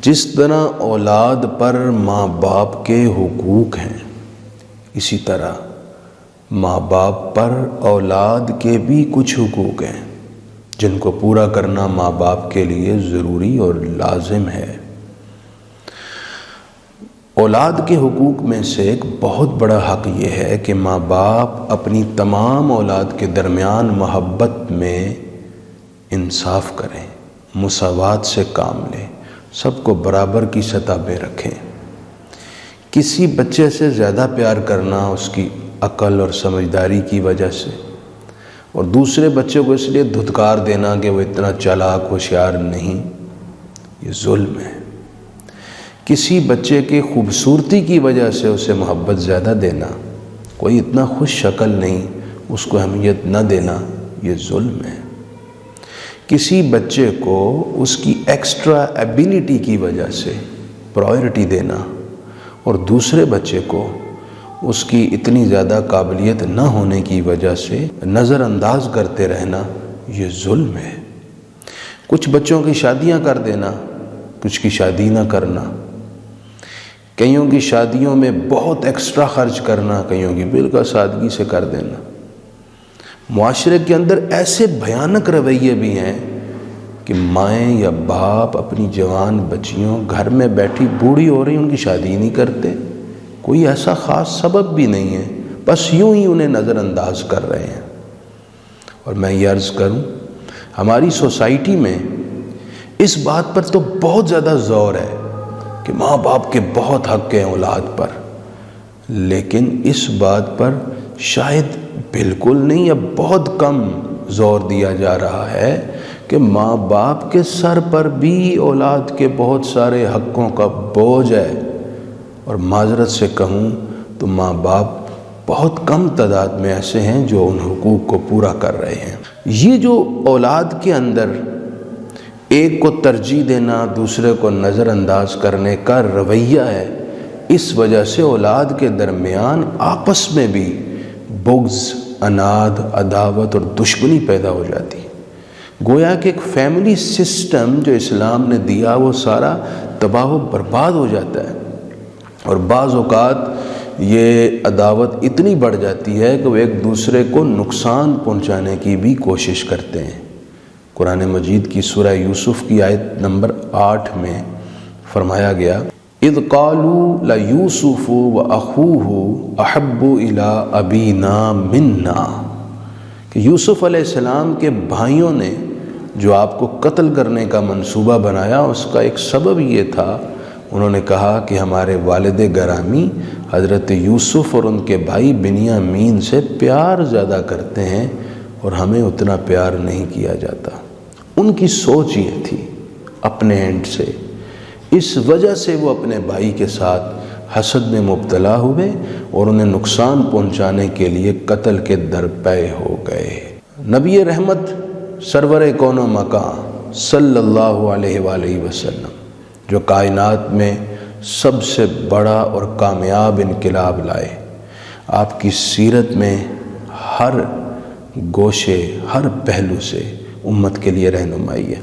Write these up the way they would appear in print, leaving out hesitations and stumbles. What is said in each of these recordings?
جس طرح اولاد پر ماں باپ کے حقوق ہیں، اسی طرح ماں باپ پر اولاد کے بھی کچھ حقوق ہیں جن کو پورا کرنا ماں باپ کے لیے ضروری اور لازم ہے۔ اولاد کے حقوق میں سے ایک بہت بڑا حق یہ ہے کہ ماں باپ اپنی تمام اولاد کے درمیان محبت میں انصاف کریں، مساوات سے کام لیں، سب کو برابر کی سطح پہ رکھیں۔ کسی بچے سے زیادہ پیار کرنا اس کی عقل اور سمجھداری کی وجہ سے، اور دوسرے بچے کو اس لیے دھتکار دینا کہ وہ اتنا چالاک ہوشیار نہیں، یہ ظلم ہے۔ کسی بچے کی خوبصورتی کی وجہ سے اسے محبت زیادہ دینا، کوئی اتنا خوش شکل نہیں اس کو اہمیت نہ دینا، یہ ظلم ہے۔ کسی بچے کو اس کی ایکسٹرا ایبیلٹی کی وجہ سے پرائورٹی دینا اور دوسرے بچے کو اس کی اتنی زیادہ قابلیت نہ ہونے کی وجہ سے نظر انداز کرتے رہنا، یہ ظلم ہے۔ کچھ بچوں کی شادیاں کر دینا، کچھ کی شادی نہ کرنا، کئیوں کی شادیوں میں بہت ایکسٹرا خرچ کرنا، کئیوں کی بالکل سادگی سے کر دینا۔ معاشرے کے اندر ایسے بھیانک رویے بھی ہیں کہ مائیں یا باپ اپنی جوان بچیوں گھر میں بیٹھی بوڑھی ہو رہی ان کی شادی نہیں کرتے، کوئی ایسا خاص سبب بھی نہیں ہے، بس یوں ہی انہیں نظر انداز کر رہے ہیں۔ اور میں یہ عرض کروں، ہماری سوسائٹی میں اس بات پر تو بہت زیادہ زور ہے کہ ماں باپ کے بہت حق ہیں اولاد پر، لیکن اس بات پر شاید بالکل نہیں یا بہت کم زور دیا جا رہا ہے کہ ماں باپ کے سر پر بھی اولاد کے بہت سارے حقوں کا بوجھ ہے، اور معذرت سے کہوں تو ماں باپ بہت کم تعداد میں ایسے ہیں جو ان حقوق کو پورا کر رہے ہیں۔ یہ جو اولاد کے اندر ایک کو ترجیح دینا، دوسرے کو نظر انداز کرنے کا رویہ ہے، اس وجہ سے اولاد کے درمیان آپس میں بھی بغض، اناد، عداوت اور دشمنی پیدا ہو جاتی ہے۔ گویا کہ ایک فیملی سسٹم جو اسلام نے دیا وہ سارا تباہ و برباد ہو جاتا ہے، اور بعض اوقات یہ عداوت اتنی بڑھ جاتی ہے کہ وہ ایک دوسرے کو نقصان پہنچانے کی بھی کوشش کرتے ہیں۔ قرآن مجید کی سورہ یوسف کی آیت نمبر 8 میں فرمایا گیا، اذ قالوا لیوسف واخوہ احب الی ابینا منا، کہ یوسف علیہ السلام کے بھائیوں نے جو آپ کو قتل کرنے کا منصوبہ بنایا، اس کا ایک سبب یہ تھا، انہوں نے کہا کہ ہمارے والد گرامی حضرت یوسف اور ان کے بھائی بنیامین سے پیار زیادہ کرتے ہیں اور ہمیں اتنا پیار نہیں کیا جاتا۔ ان کی سوچ یہ تھی اپنے اینڈ سے، اس وجہ سے وہ اپنے بھائی کے ساتھ حسد میں مبتلا ہوئے اور انہیں نقصان پہنچانے کے لیے قتل کے درپے ہو گئے۔ نبی رحمت سرور کون و مکان صلی اللہ علیہ وآلہ وسلم، جو کائنات میں سب سے بڑا اور کامیاب انقلاب لائے، آپ کی سیرت میں ہر گوشے، ہر پہلو سے امت کے لیے رہنمائی ہے۔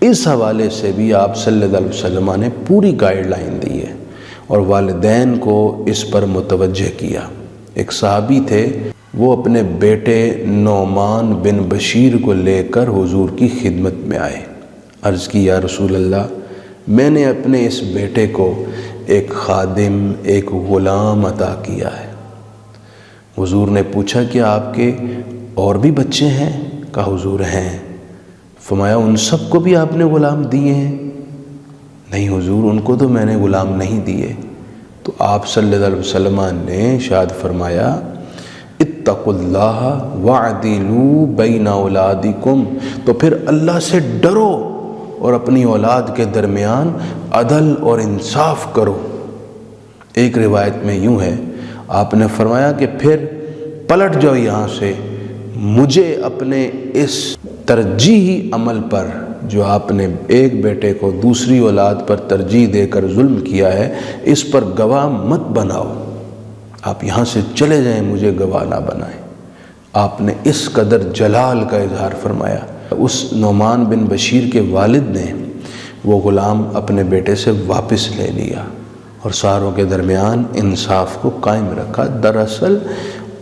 اس حوالے سے بھی آپ صلی اللہ علیہ وسلم نے پوری گائیڈ لائن دی ہے اور والدین کو اس پر متوجہ کیا۔ ایک صحابی تھے، وہ اپنے بیٹے نعمان بن بشیر کو لے کر حضور کی خدمت میں آئے، عرض کی یا رسول اللہ، میں نے اپنے اس بیٹے کو ایک خادم، ایک غلام عطا کیا ہے۔ حضور نے پوچھا کہ آپ کے اور بھی بچے ہیں؟ کہا حضور ہیں۔ فرمایا ان سب کو بھی آپ نے غلام دیے ہیں؟ نہیں حضور، ان کو تو میں نے غلام نہیں دیے۔ تو آپ صلی اللہ علیہ وسلم نے ارشاد فرمایا، اتقوا اللہ وعدلوا بین اولادکم، تو پھر اللہ سے ڈرو اور اپنی اولاد کے درمیان عدل اور انصاف کرو۔ ایک روایت میں یوں ہے، آپ نے فرمایا کہ پھر پلٹ جاؤ یہاں سے، مجھے اپنے اس ترجیحی عمل پر جو آپ نے ایک بیٹے کو دوسری اولاد پر ترجیح دے کر ظلم کیا ہے، اس پر گواہ مت بناؤ، آپ یہاں سے چلے جائیں، مجھے گواہ نہ بنائیں۔ آپ نے اس قدر جلال کا اظہار فرمایا۔ اس نعمان بن بشیر کے والد نے وہ غلام اپنے بیٹے سے واپس لے لیا اور ساروں کے درمیان انصاف کو قائم رکھا۔ دراصل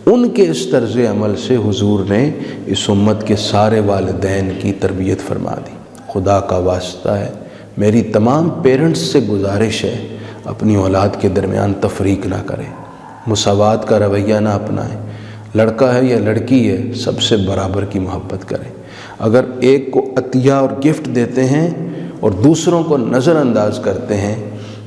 ان کے اس طرز عمل سے حضور نے اس امت کے سارے والدین کی تربیت فرما دی۔ خدا کا واسطہ ہے، میری تمام پیرنٹس سے گزارش ہے، اپنی اولاد کے درمیان تفریق نہ کریں، مساوات کا رویہ نہ اپنائیں۔ لڑکا ہے یا لڑکی ہے، سب سے برابر کی محبت کریں۔ اگر ایک کو عطیہ اور گفٹ دیتے ہیں اور دوسروں کو نظر انداز کرتے ہیں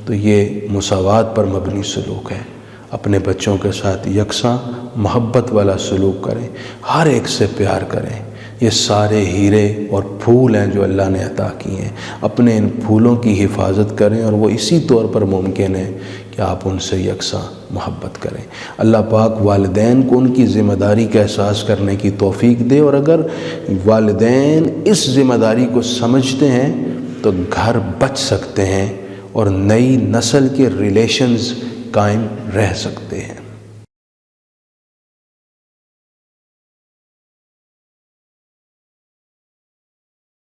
تو یہ مساوات پر مبنی سلوک ہے۔ اپنے بچوں کے ساتھ یکساں محبت والا سلوک کریں، ہر ایک سے پیار کریں۔ یہ سارے ہیرے اور پھول ہیں جو اللہ نے عطا کیے ہیں، اپنے ان پھولوں کی حفاظت کریں، اور وہ اسی طور پر ممکن ہے کہ آپ ان سے یکساں محبت کریں۔ اللہ پاک والدین کو ان کی ذمہ داری کا احساس کرنے کی توفیق دے، اور اگر والدین اس ذمہ داری کو سمجھتے ہیں تو گھر بچ سکتے ہیں اور نئی نسل کے ریلیشنز قائم رہ سکتے ہیں۔